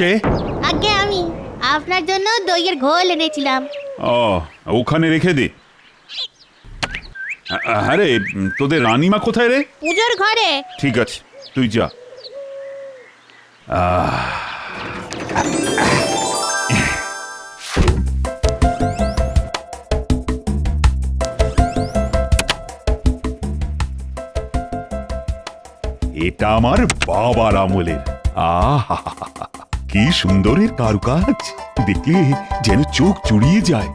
কে? আগে আমি আপনার জন্য দইয়ের ঘোল এনেছিলাম। ও, ওখানে রেখে দে। আরে তোদের রানীমা কোথায় রে? পুজোর ঘরে। ঠিক আছে, তুই যা। এটা আমার বাবার আমলের। আহা, কি সুন্দরের কারুকাজ, দেখলে যেন চোখ জুড়িয়ে যায়।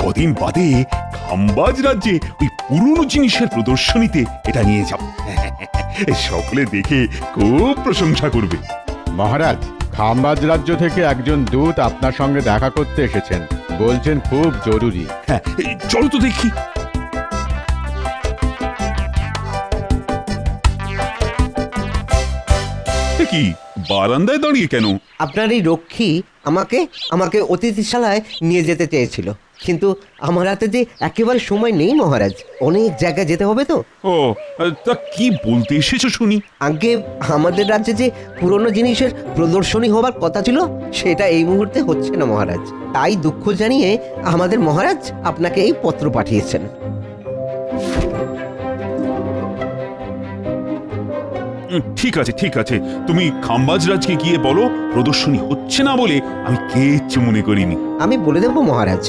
কদিন বাদে খাম্বাজ রাজ্যে ওই পুরনো জিনিসের প্রদর্শনীতে এটা নিয়ে যাব। সকলে দেখে খুব প্রশংসা করবে। মহারাজ, খাম্বাজ রাজ্য থেকে একজন দূত আপনার সঙ্গে দেখা করতে এসেছেন, বলছেন খুব জরুরি। হ্যাঁ, চলো তো দেখি। কি বারান্দায় দাঁড়িয়ে কেন? আপনার এই রক্ষী আমাকে অতিথিশালায় নিয়ে যেতে চেয়েছিল, কিন্তু আমার হাতে যে একেবারে সময় নেই মহারাজ, অনেক জায়গায় যেতে হবে তো। ও, তা কি বলতে এসেছো শুনি? আগে আমাদের রাজ্যে যে পুরনো জিনিসের প্রদর্শনী হবার কথা ছিল, সেটা এই মুহূর্তে হচ্ছে না মহারাজ। তাই দুঃখ জানিয়ে আমাদের মহারাজ আপনাকে এই পত্র পাঠিয়েছেন। ঠিক আছে, ঠিক আছে, তুমি খাম্বাজ রাজকে গিয়ে বলো প্রদর্শনী হচ্ছে না বলে আমি কিচ্ছু মনে করিনি। আমি বলে দেবো মহারাজ।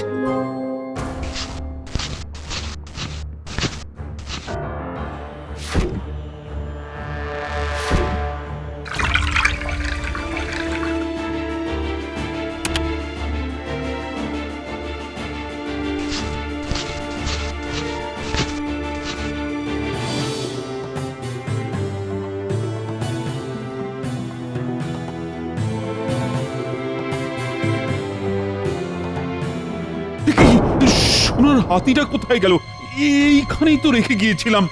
সোনার হাতিটা কোথায় গেল? এইখানেই তো রেখে গিয়েছিলাম।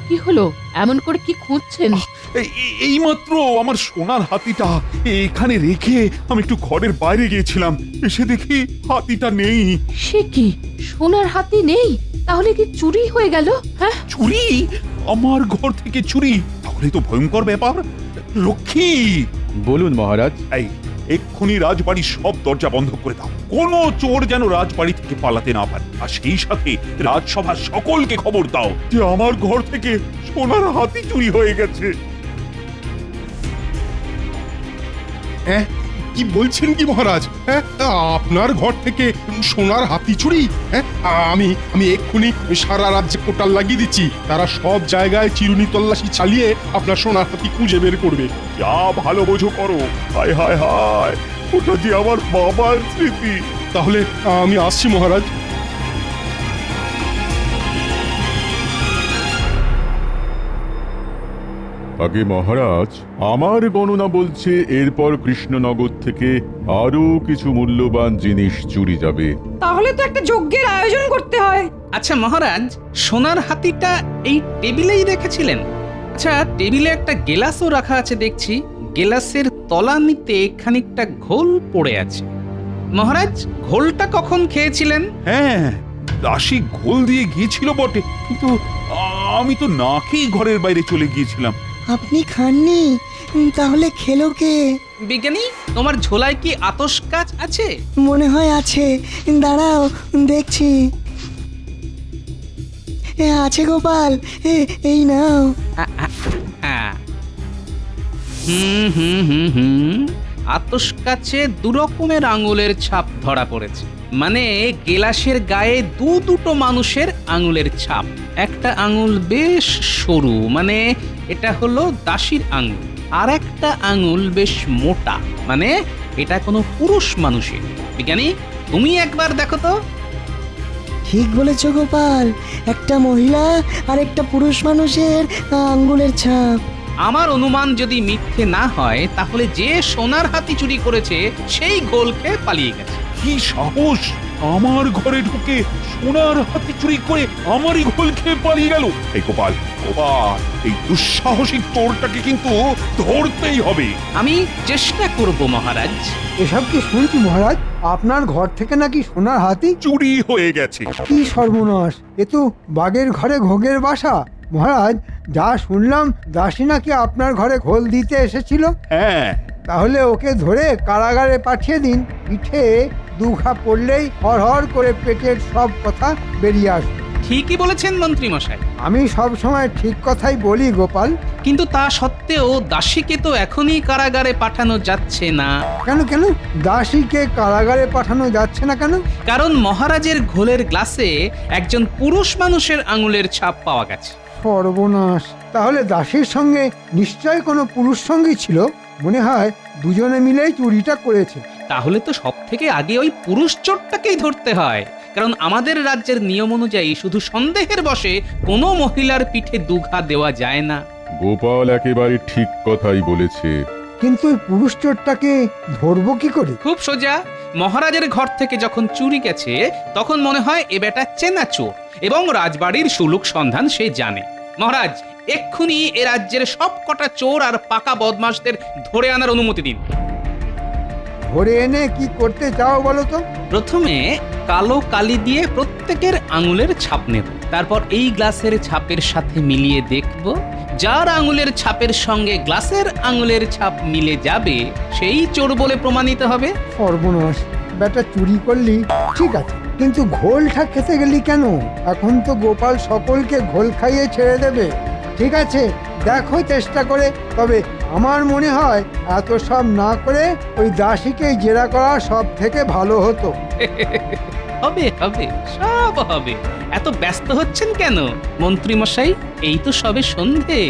কি হলো? এমন করে কি খুঁজছেন? এইমাত্র আমার সোনার হাতিটা এখানে রেখে আমি একটু ঘরের বাইরে গিয়েছিলাম, এসে দেখি হাতিটা নেই। সে কি, সোনার হাতি নেই? তাহলে কি চুরি হয়ে গেল? হ্যাঁ, চুরি? আমার ঘর থেকে চুরি? তাহলে তো ভয়ঙ্কর ব্যাপার। লক্ষ্মী, বলুন মহারাজ। এই এক্ষুনি রাজবাড়ির সব দরজা বন্ধ করে দাও। কোনো চোর যেন রাজবাড়ি থেকে পালাতে না পারে। আর সেই সাথে রাজসভার সকলকে খবর দাও যে আমার ঘর থেকে সোনার হাতি চুরি হয়ে গেছে। কি বলছেন কি মহারাজ? হ্যাঁ, আপনার ঘর থেকে সোনার হাতি চুরি? হ্যাঁ, আমি এক্ষুনি সারা রাজ্যে কোটাল লাগিয়ে দিচ্ছি। তারা সব জায়গায় চিরুনি তল্লাশি চালিয়ে আপনার সোনার হাতি খুঁজে বের করবে। যা ভালো বোঝো করো। হায় হায় হায়, ওটা যে আমার বাবার স্মৃতি। তাহলে আমি আসছি মহারাজ। আগে মহারাজ, আমার গণনা বলছে এরপর কৃষ্ণনগর থেকে আরো কিছু মূল্যবান জিনিস চুরি যাবে। তাহলে তো একটা যজ্ঞের আয়োজন করতে হয়। আচ্ছা মহারাজ, সোনার হাতিটা এই টেবিলেই রেখেছিলেন? আচ্ছা, টেবিলে একটা গেলাসও রাখা আছে দেখছি। গেলাসের তলানিতে খানিকটা ঘোল পড়ে আছে। মহারাজ, ঘোলটা কখন খেয়েছিলেন? হ্যাঁ, দাসী ঘোল দিয়ে গিয়েছিল বটে, কিন্তু আমি তো না খেয়ে ঘরের বাইরে চলে গিয়েছিলাম। আপনি খাননি? তাহলে খেলো কে? বিজ্ঞানী, তোমার ঝোলায় কি আতশ কাচ আছে? মনে হয় আছে, দাঁড়াও দেখছি। আছে গোপাল, এই নাও। আতশ কাছে দু রকমের আঙুলের ছাপ ধরা পড়েছে। মানে গেলাসের গায়ে দুটো মানুষের আঙুলের ছাপ। একটা আঙুল বেশ সরু, মানে এটা হলো দাসীর আঙুল। আর একটা আঙুল বেশ মোটা, মানে এটা কোনো পুরুষ মানুষের। বিজ্ঞানী, তুমি একবার দেখো তো। ঠিক বলেছ গোপাল, একটা মহিলা আর একটা পুরুষ মানুষের আঙ্গুলের ছাপ। আমার অনুমান যদি মিথ্যে না হয়, তাহলে যে সোনার হাতি চুরি করেছে সেই ঘোল খেয়ে পালিয়ে গেছে। কি সাহস! আমার ঘরে ঢুকে সোনার হাতি চুরি করে আমারই ঘোল খেয়ে পালিয়ে গেল। এই গোপাল, গোপাল, এই দুঃসাহসিক চোরটাকে কিন্তু ধরতেই হবে। আমি চেষ্টা করব মহারাজ। এসব কি শুনছি মহারাজ? আপনার ঘর থেকে নাকি সোনার হাতি চুরি হয়ে গেছে? কি সর্বনাশ! এ তো বাঘের ঘরে ঘোগের বাসা। মহারাজ, যা শুনলাম দাসী নাকি আপনার ঘরে ঘোল দিতে এসেছিল। হ্যাঁ, তাহলে ওকে ধরে কারাগারে পাঠিয়ে দিন। পিঠে দুঘা পড়লেই হড়হড় করে পেটের সব কথা বেরিয়ে আসবে। ঠিকই বলেছেন মন্ত্রী মশাই, আমি সব সময় ঠিক কথাই বলি গোপাল। কিন্তু তা সত্ত্বেও দাসীকে তো এখনই কারাগারে পাঠানো যাচ্ছে না। কেন কেন দাসীকে কারাগারে পাঠানো যাচ্ছে না কেন? কারণ মহারাজের ঘোলের গ্লাসে একজন পুরুষ মানুষের আঙুলের ছাপ পাওয়া গেছে। সর্বনাশ! তাহলে দাসীর সঙ্গে নিশ্চয় কোনো পুরুষ সঙ্গী ছিল। মনে হয় দুজনে মিলেই চুরিটা করেছে। তাহলে তো সব থেকে আগে ওই পুরুষ চোরটাকেই ধরতে হয়, কারণ আমাদের রাজ্যের নিয়ম অনুযায়ী শুধু সন্দেহের বশে কোনো মহিলার পিঠে দুঘা দেওয়া যায় না। গোপাল একেবারে ঠিক কথাই বলেছে। কিন্তু ওই পুরুষ চোরটাকে ধরবো কি করে? খুব সোজা, মহারাজের ঘর থেকে যখন চুরি গেছে তখন মনে হয় এ বেটা চেনা চোর এবং রাজবাড়ির সুলুক সন্ধান সে জানে। মহারাজ এক্ষুনি এ রাজ্যের সব কটা চোর আর পাকা বদমাশদের ধরে আনার অনুমতি দিন। ধরে এনে কি করতে চাও বলো তো? প্রথমে কালো কালি দিয়ে প্রত্যেকের আঙুলের ছাপ নেব, তারপর এই গ্লাসের ছাপের সাথে মিলিয়ে দেখব, যার আঙুলের ছাপের সঙ্গে গ্লাসের আঙুলের ছাপ মিলে যাবে সেই চোর বলে প্রমাণিত হবে। সর্বনাশ! বেটা চুরি করলি ঠিক আছে, কিন্তু ঘোলটা খেতে গেলি কেন? এখন তো গোপাল সকলকে ঘোল খাইয়ে ছেড়ে দেবে। ঠিক আছে, দেখো চেষ্টা করে। তবে আমার মনে হয় এত সব না করে ওই দাসীকেই জেরা করা সব থেকে ভালো হতো। হবে হবে, সব হবে। এত ব্যস্ত হচ্ছেন কেন মন্ত্রী মশাই? এই তো সবে সন্ধে,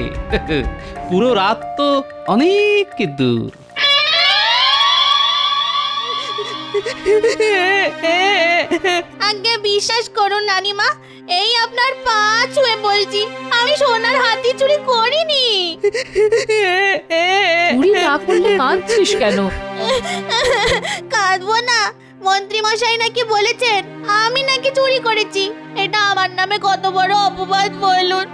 পুরো রাত তো অনেক দূর। আগে বিশ্বাস করুন নানিমা, এই আপনার পা ছুঁয়ে বলছি, আমি সোনার হাতি চুরি করিনি। চুরি না করলে কাঁদছিস কেন? কাঁদবো না, মন্ত্রী মশাই নাকি বলেছেন আমি নাকি চুরি করেছি। এটা আমার নামে কত বড় অপবাদ বলুন।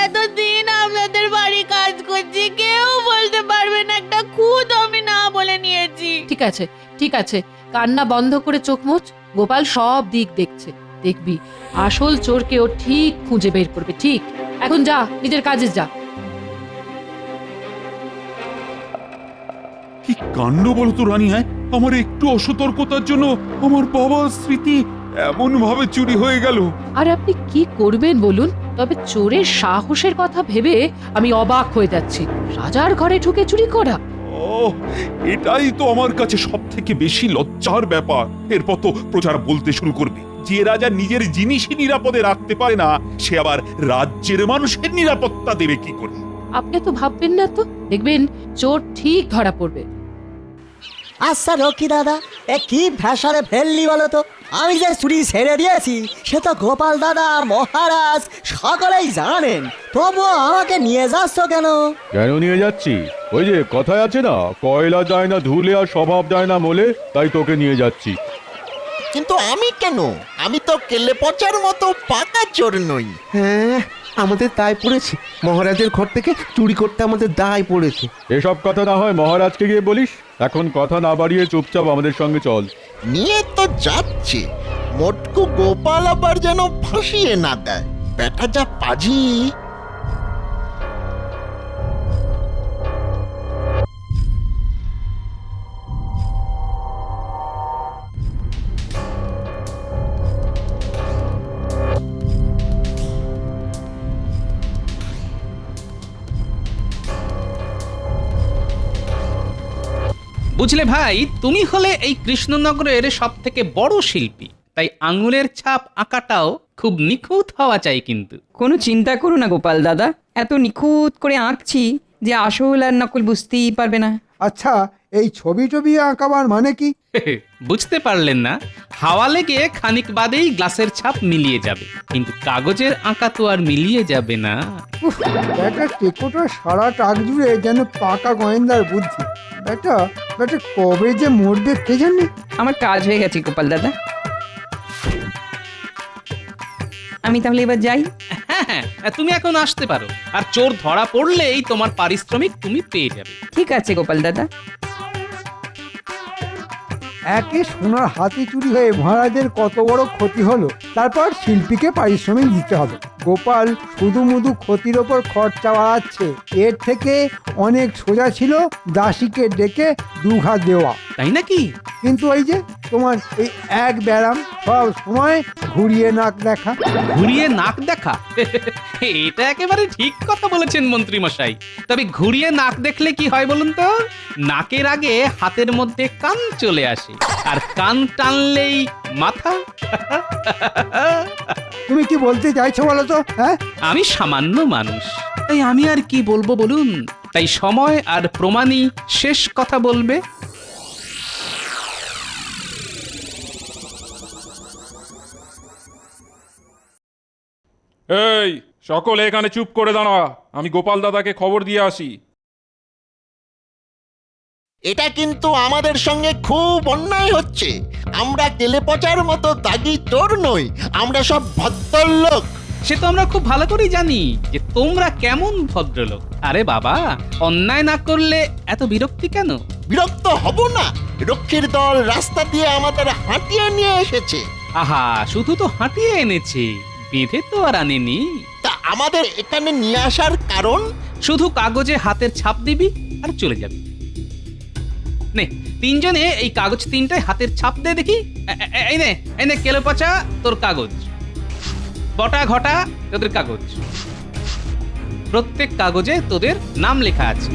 এতদিন আপনাদের বাড়ি কাজ করছি, কেউ বলতে পারবে না একটা খুদ আমি না বলে নিয়েছি। ঠিক আছে ঠিক আছে, কান্না বন্ধ করে চোখ মুচ। গোপাল সব দিক দেখছে, দেখবি আসল চোরকে ও ঠিক খুঁজে বের করবে। ঠিক, এখন যা, নিজের কাজে যা। কি কাণ্ড বলতো রানী! হ্যাঁ, আমার একটু অসতর্কতার জন্য আমার বাবার স্মৃতি এমন ভাবে চুরি হয়ে গেল। আর আপনি কি করবেন বলুন? তবে চোরের সাহসের কথা ভেবে আমি অবাক হয়ে যাচ্ছি। রাজার ঘরে ঢুকে চুরি করা! ও, এটাই তো আমার কাছে সব থেকে বেশি লজ্জার ব্যাপার। এরপর তো প্রচার বলতে শুরু করবে যে রাজা নিজের জিনিসই নিরাপদে রাখতে পারে না, সে আবার রাজ্যের মানুষের নিরাপত্তা দেবে কি করে? আপনি তো ভাববেন না তো, দেখবেন চোর ঠিক ধরা পড়বে। আচ্ছা রকি দাদা, এ কি ভ্যাসারে ফেললি বলো তো? আমি যে চুরি ছেড়ে দিয়েছি সে তো গোপাল দাদা আর মহারাজ সকলেই জানেন, তবুও আমাকে নিয়ে যাচ্ছ কেন? কেন নিয়ে যাচ্ছি? ওই যে কথায় আছে না, কয়লা যায় না ধুলে আর স্বভাব যায় না মোলে, তাই তোকে নিয়ে যাচ্ছি। কিন্তু আমি কেন? আমি তো কেলে পচার মতো পাকা চোর নই। হ্যাঁ, আমাদের দায় পড়েছে। মহারাজের ঘর থেকে চুরি করতে আমাদের দায় পড়েছে। এসব কথা না হয় মহারাজকে গিয়ে বলিস। এখন কথা না বাড়িয়ে চুপচাপ আমাদের সঙ্গে চল। নিয়ে তো যাচ্ছে, মোটকু গোপাল আবার যেন ফাঁসিয়ে না দেয়। বেটা যা পাজি। বুঝলে ভাই, তুমি হলে এই কৃষ্ণনগরের সব থেকে বড় শিল্পী, তাই আঙুলের ছাপ আঁকাটাও খুব নিখুঁত হওয়া চাই। কিন্তু কোনো চিন্তা করো না গোপাল দাদা, এত নিখুঁত করে আঁকছি যে আসল আর নকল বুঝতেই পারবে না। আচ্ছা, এই ছবি টবি আঁকাবার মানে কি? বুঝতে পারলেন না? হাওয়া লেগে খানিক বাদেই গ্লাসের ছাপ মিলিয়ে যাবে, কিন্তু কাগজের আঁকা তো আর মিলিয়ে যাবে না। ব্যাটা টেকোটা সারা টাক জুড়ে যেন পাকা গোয়েন্দার বুদ্ধি। ব্যাটা ব্যাটা কবে যে মরবে কে জানে। আমার কাজ হয়ে গেছে গোপাল দাদা, আমি তাহলে এবার যাই। হ্যাঁ হ্যাঁ, তুমি এখন আসতে পারো। আর চোর ধরা পড়লেই তোমার পারিশ্রমিক তুমি পেয়ে যাবে। ঠিক আছে গোপাল দাদা। একে সোনার হাতি চুরি হয়ে মহারাজের কত বড় ক্ষতি হলো, তারপর শিল্পীকে পারিশ্রমিক দিতে হবে। গোপাল শুধু মুধু ক্ষতির ওপর খরচা বাড়াচ্ছে। এর থেকে অনেক সোজা ছিল দাসীকে ডেকে দুঘা দেওয়া। তাই নাকি? কিন্তু ওই যে তোমার এই এক ব্যারাম, সব সময় ঘুরিয়ে নাক দেখা। ঘুরিয়ে নাক দেখা? এটা একেবারে ঠিক কথা বলেছেন মন্ত্রী মশাই। তবে ঘুরিয়ে নাক দেখলে কি হয় বলুন তো? নাকের আগে হাতের মধ্যে কান চলে আসে, আর কান টানলেই মাথা। তুমি কি বলতে চাইছো বলো তো? হ্যাঁ, আমি সামান্য মানুষ, তাই আমি আর কি বলবো বলুন? তাই সময় আর প্রমাণই শেষ কথা বলবে। এই সকলে এখানে চুপ করে দাঁড়া, আমি গোপাল দাদাকে খবর দিয়ে আসি। এটা কিন্তু আমাদের সঙ্গে খুব অন্যায় হচ্ছে। আমরা তেলে পচার মতো দাগি চোর নই, আমরা সব ভদ্রলোক। সে তো আমরা খুব ভালো করেই জানি যে তোমরা কেমন ভদ্রলোক। আরে বাবা, অন্যায় না করলে এত বিরক্তি কেন? বিরক্ত হব না? রক্ষীর দল রাস্তা দিয়ে আমাদের হাঁটিয়ে নিয়ে এসেছে। আহা, শুধু তো হাঁটিয়ে এনেছে, বেঁধে তো আর আনেনি। তা আমাদের এখানে নিয়ে আসার কারণ? শুধু কাগজে হাতের ছাপ দিবি আর চলে যাবি। নে, তিনজনে এই কাগজ তিনটায় হাতের ছাপ দে দেখি। এই নে কেলো পচা তোর কাগজ, বটা ঘটা তোদের কাগজ। প্রত্যেক কাগজে তোদের নাম লেখা আছে।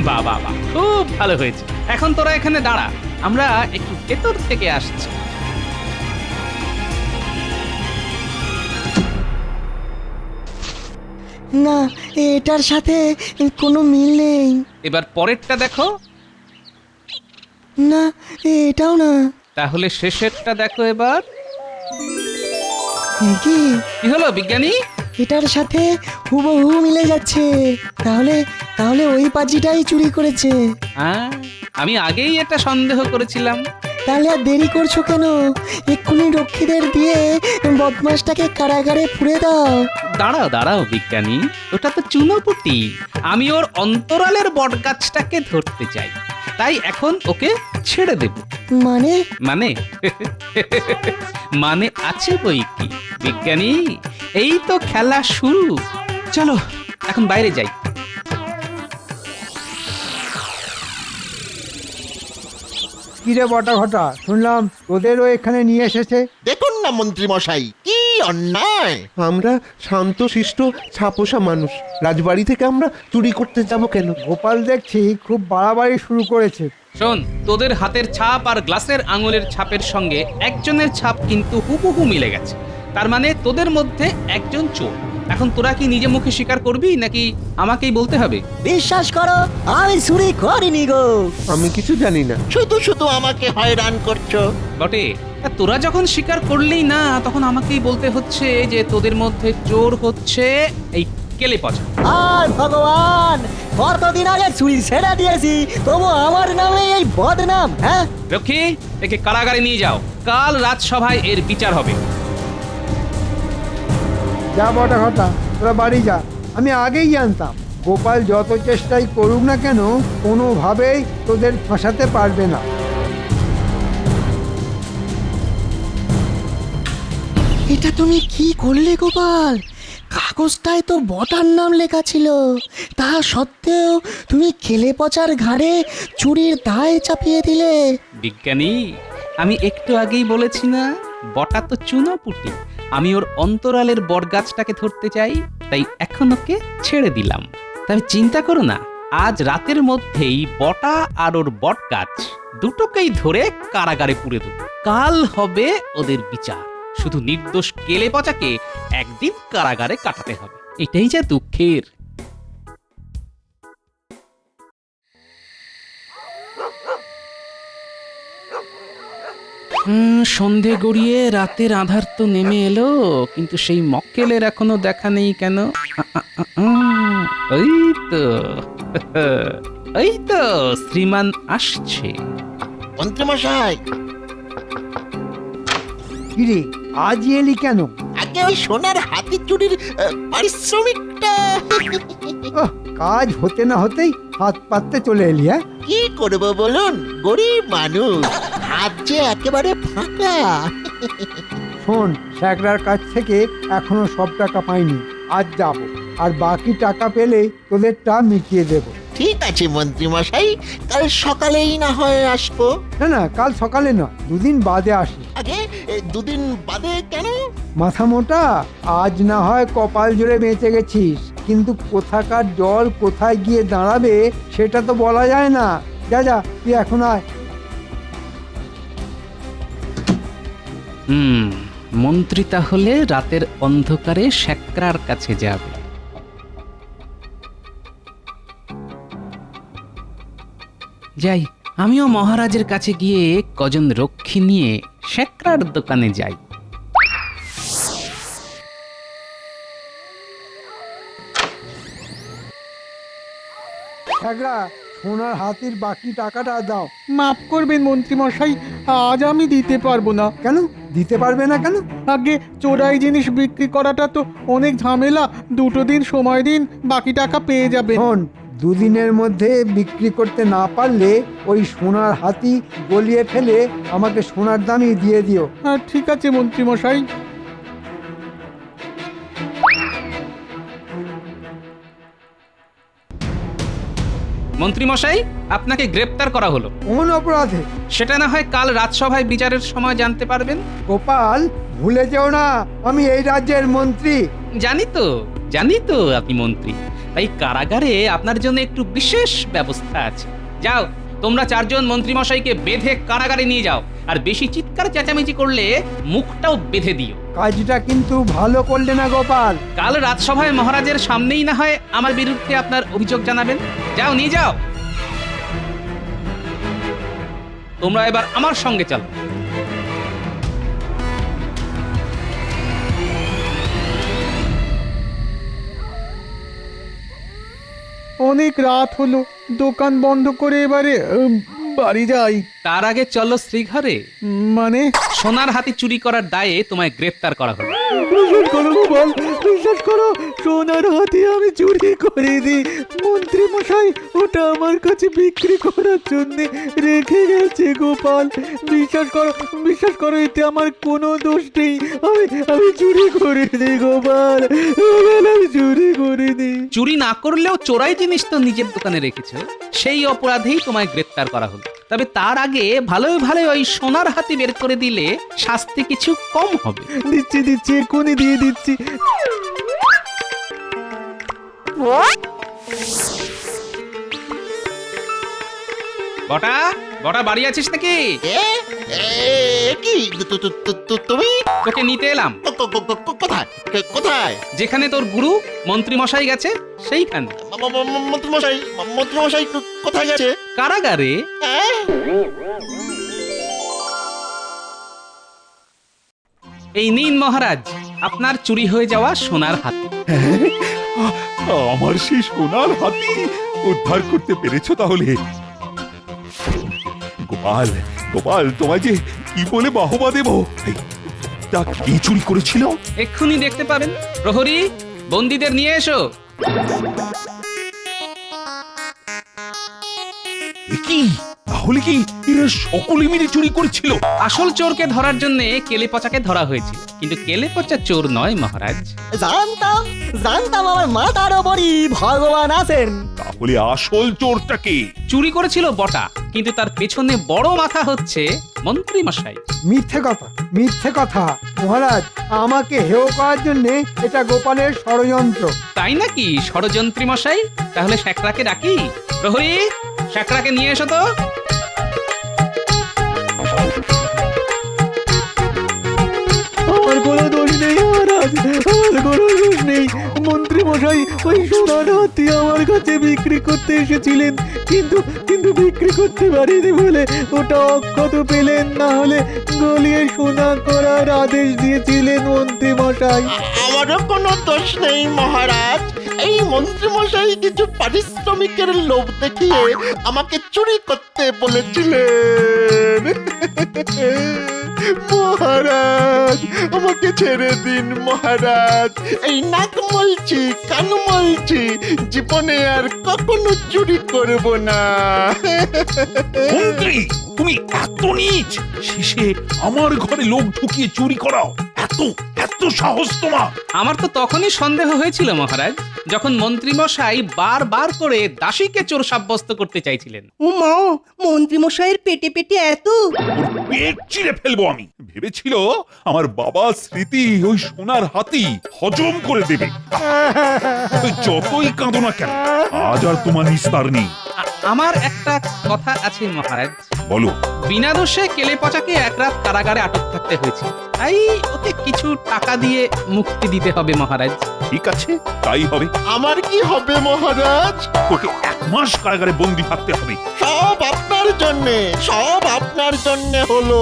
বাহ বাহ বাহ, খুব ভালো হয়েছে। এখন তোরা এখানে দাঁড়া, আমরা একটু ভেতর থেকে আসছি। না, এটার সাথে কোনো মিল নেই। এবার পরেরটা দেখো। না, এটাও না। তাহলে শেষেরটা দেখো এবার। কি কি হলো বিজ্ঞানী? এটার সাথে হুবহু মিলে যাচ্ছে। তাহলে তাহলে ওই পাজিটাই চুরি করেছে। হ্যাঁ, আমি আগেই এটা সন্দেহ করেছিলাম। তাহলে আর দেরি করছো কেন? এক্ষুনি রক্ষীদের দিয়ে বদমাসটাকে কারাগারে পুরে দাও। দাঁড়াও দাঁড়াও বিজ্ঞানী, ওটা তো চুনোপুটি। আমি ওর অন্তরালের বটগাছটাকে ধরতে চাই, তাই এখন ওকে ছেড়ে দেব। মানে? মানে মানে আছে বই কি বিজ্ঞানী, এই তো খেলা শুরু। চলো এখন বাইরে যাই। কিরে বটা ঘটা, শুনলাম তোদেরও এখানে নিয়ে এসেছে। দেখুন না মন্ত্রী মশাই, কি অন্যায়! আমরা শান্তশিষ্ট ছাপোষা মানুষ, রাজবাড়ি থেকে আমরা চুরি করতে যাব কেন? গোপাল দেখছি খুব বাড়াবাড়ি শুরু করেছে। শোন, তোদের হাতের ছাপ আর গ্লাসের আঙুলের ছাপের সঙ্গে একজনের ছাপ কিন্তু হুবহু মিলে গেছে। তার মানে তোদের মধ্যে একজন চোর। এখন তোরা কি নিজে মুখে স্বীকার করবি নাকি আমাকেই বলতে হবে? বিশ্বাস করো, আমি চুরি করিনি গো। আমি কিছু জানি না। শুধু শুধু আমাকে হয়রান করছো। বটে, তোরা যখন স্বীকার করলেই না, তখন আমাকেই বলতে হচ্ছে যে তোদের মধ্যে চোর হচ্ছে এই কেলে পচা। আর ভগবান, কতদিন আগে চুরি ছেড়ে দিয়েছি, তবু আমার নামে এই বদনাম। হ্যাঁ, রক্ষী, একে কারাগারে নিয়ে যাও, কাল রাজসভায় এর বিচার হবে। যা বটা ঘটা, তোরা বাড়ি যা। আমি আগেই জানতাম গোপাল যত চেষ্টাই করুক না কেন, কোনোভাবেই তোদের ফাঁসাতে পারবে না। এটা তুমি কি করলে গোপাল? কাগজটায় তো বটার নাম লেখা ছিল, তা সত্ত্বেও তুমি কেলে পচার ঘাড়ে চুরির দায় চাপিয়ে দিলে। বিজ্ঞানী, আমি একটু আগেই বলেছি না, বটা তো চুনোপুটি। আমি ওর অন্তরালের বটগাছটাকে ধরতে চাই, তাই এখন ওকে ছেড়ে দিলাম। তবে চিন্তা করো না, আজ রাতের মধ্যেই বটা আর ওর বটগাছ দুটোকেই ধরে কারাগারে পুরে দেব। কাল হবে ওদের বিচার। শুধু নির্দোষ কেলে পচাকে একদিন কারাগারে কাটাতে হবে, এটাই যা দুঃখের। সন্ধে গড়িয়ে রাতের আধার তো নেমে এলো, কিন্তু সেই মক্কেলের এখনো দেখা নেই কেন? ওই তো এই তো শ্রীমান আসছে। মন্ত্রী মশাই, কিরে, আজ এলি কেন? আগে ওই সোনার হাতি চুরির পারিশ্রমিকটা ওহ, কাজ হতে না হতেই হাত পাততে চলে এলি, হ্যাঁ? কি করবো বলুন, গরিব মানুষ, হাত যে একেবারে ফাঁকা। শোন, স্যাকরার কাছ থেকে এখনো সব টাকা পাইনি, আজ যাব, আর বাকি টাকা পেলে তোদেরটা মিটিয়ে দেব। ঠিক আছে মন্ত্রী মশাই, কাল সকালেই না হয় আসবো। না না, কাল সকালে নয়, দুদিন বাদে আসি। আগে দুদিন বাদে কেন? মাথা মোটা, আজ না হয় কপাল জোরে বেঁচে গেছিস, কিন্তু কোথাকার জল কোথায় গিয়ে দাঁড়াবে সেটা তো বলা যায় না। যা যা, তুই এখন আয়। মন্ত্রী তাহলে রাতের অন্ধকারে শ্যাকরার কাছে যাবে। যাই, আমিও মহারাজের কাছে গিয়ে কজন রক্ষী নিয়ে শ্যাকরার দোকানে যাই। স্যাকরা, সোনার হাতির বাকি টাকাটা দাও। মাফ করবেন মন্ত্রী মশাই, আজ আমি দিতে পারবো না। কেন দিতে পারবে না কেন? আগে চোরাই জিনিস বিক্রি করাটা তো অনেক ঝামেলা, 2 দিন সময় দিন, বাকি টাকা পেয়ে যাবে। শোন, দুদিনের মধ্যে বিক্রি করতে না পারলে ওই সোনার হাতি গলিয়ে ফেলে আমাকে সোনার দামই দিয়ে দিও। হ্যাঁ ঠিক আছে মন্ত্রী মশাই। মন্ত্রী মশাই, আপনাকে গ্রেপ্তার করা হলো। কোন অপরাধে? সেটা না হয় কাল রাজসভায় বিচারের সময় জানতে পারবেন। গোপাল, ভুলে যেও না আমি এই রাজ্যের মন্ত্রী। জানি তো আপনি মন্ত্রী, তাই কারাগারে আপনার জন্য একটু বিশেষ ব্যবস্থা আছে। যাও, তোমরা 4 জন মন্ত্রী মশাইকে বেঁধে কারাগারে নিয়ে যাও, আর বেশি চিৎকার চেঁচামেচি করলে মুখটাও বেঁধে দিও। কাজটা কিন্তু ভালো করলে না গোপাল। কাল রাজসভায় মহারাজের সামনেই না হয় আমার বিরুদ্ধে আপনার অভিযোগ জানাবেন। যাও, নিয়ে যাও। তোমরা এবার আমার সঙ্গে চলো। অনেক রাত হলো, দোকান বন্ধ করে এবারে বাড়ি যাই। তার আগে চলো শ্রীঘরে। মানে? সোনার হাতি চুরি করার দায়ে তোমায় গ্রেফতার করা হলো। বিশ্বাস করো গোপাল, বিশ্বাস করো, সোনার হাতি আমি চুরি করিনি। মন্ত্রী মশাই ওটা আমার কাছে বিক্রি করার জন্য রেখে গেছে গোপাল। বিশ্বাস করো, এতে আমার কোনো দোষ নেই। আমি চুরি করিনি গোপাল, আমি চুরি করিনি। চুরি না করলেও চোরাই জিনিস তো নিজের দোকানে রেখেছো, সেই অপরাধেই তোমায় গ্রেফতার করা হলো। তবে তার আগে ভালোই ওই সোনার হাতি বের করে দিলে শাস্তি কিছু কম হবে। দিচ্ছি, এক্ষুনি দিয়ে দিচ্ছি। বটা বাড়ি আছিস নাকি? কি তুমি? তোকে নিতে এলাম। কোথায়? যেখানে তোর গুরু মন্ত্রী মশাই গেছে সেইখানে। মন্ত্রী মশাই কোথায় গেছে? কারাগারে। এই নিন মহারাজ, আপনার চুরি হয়ে যাওয়া সোনার হাতি। আমার সেই সোনার হাতি উদ্ধার করতে পেরেছো তাহলে? গোপাল, তোমায় যে কি বলে বাহবা দেব। তা কি চুরি করেছিল? এক্ষুনি দেখতে পাবেন। প্রহরী, বন্দীদের নিয়ে এসো। কি তাহলে কি এরা সকলে মিলে চুরি করেছিল? আসল চোরকে ধরার জন্য কেলেপচাকে ধরা হয়েছিল, কিন্তু কেলেপচা চোর নয় মহারাজ। জানতাম আমার মাথার ওপরই ভগবান আছেন। তাহলে আসল চোরটাকে? চুরি করেছিল বটা, কিন্তু তার পেছনে বড় মাথা হচ্ছে মন্ত্রী মশাই। মিথ্যে কথা মহারাজ, আমাকে হেয় করার জন্য এটা গোপালের ষড়যন্ত্র। তাই নাকি ষড়যন্ত্রী মশাই? তাহলে শ্যাকরাকে ডাকি। প্রহরী, শ্যাকরাকে নিয়ে এসো তো। আমার কোনো দোষ নেই মহারাজ, আমার কোনো দোষ নেই। মন্ত্রী মশাই ওই সোনার হাতি আমার কাছে বিক্রি করতে এসেছিলেন, কিন্তু বিক্রি করতে পারিনি বলে ওটা অক্ষত পেলেন, না হলে গলিয়ে সোনা করার আদেশ দিয়েছিলেন মন্ত্রী মশাই। আমারও কোনো দোষ নেই মহারাজ। এই মন্ত্রী মশাই কিছু পারিশ্রমিকের লোভ দেখিয়ে আমাকে চুরি করতে বলেছিলেন। মহারাজ আমাকে ছেড়ে দিন মহারাজ, এই নাক মলছি কান মলছি, জীবনে আর কখনো চুরি করব না। মন্ত্রী তুমি এত নীচ, শেষে আমার ঘরে লোক ঢুকিয়ে চুরি করাও, এত এত সাহস তোমার? আমার তো তখনই সন্দেহ হয়েছিল মহারাজ, যখন মন্ত্রীমশাই বারবার করে দাসীকে চোর সাব্যস্ত করতে চাইছিলেন। ও মা, মন্ত্রী মশাইয়ের পেটে পেটে এত! ওর পেট চিরে ফেলবো আমি। ভেবেছিল আমার বাবার স্মৃতি ওই সোনার হাতি হজম করে দেবে। যতই কাঁদো না কেন, আজ আর তোমার নিস্তার নেই। আমার একটা কথা আছে মহারাজ। বলো। বিনা দোষে কেলে পচাকে এক রাত কারাগারে আটক থাকতে হয়েছে, তাই ওকে কিছু টাকা দিয়ে মুক্তি দিতে হবে মহারাজ। ঠিক আছে, তাই হবে। আমার কি হবে মহারাজ? ওকে 1 মাস কারাগারে বন্দি থাকতে হবে। সব আপনার জন্যে, সব আপনার জন্যে হলো।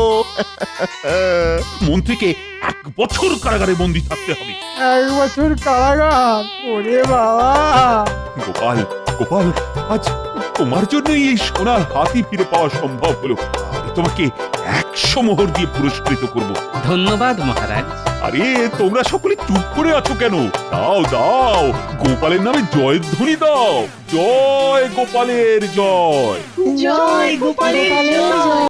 মন্ত্রীকে 1 বছর কারাগারে বন্দি থাকতে হবে। 1 বছর কারাগার? ওরে বাবা! গোপাল, গোপাল, আজ তোমার জন্যই এই সোনার হাতি ফিরে পাওয়া সম্ভব হলো। আমি তোমাকে 100 মোহর দিয়ে পুরস্কৃত করব। ধন্যবাদ মহারাজ। আরে তোমরা সকলে চুপ করে আছো কেন? দাও দাও, গোপালের নামে জয়ধ্বনি দাও। জয় গোপালের জয়। জয় গোপালের জয়।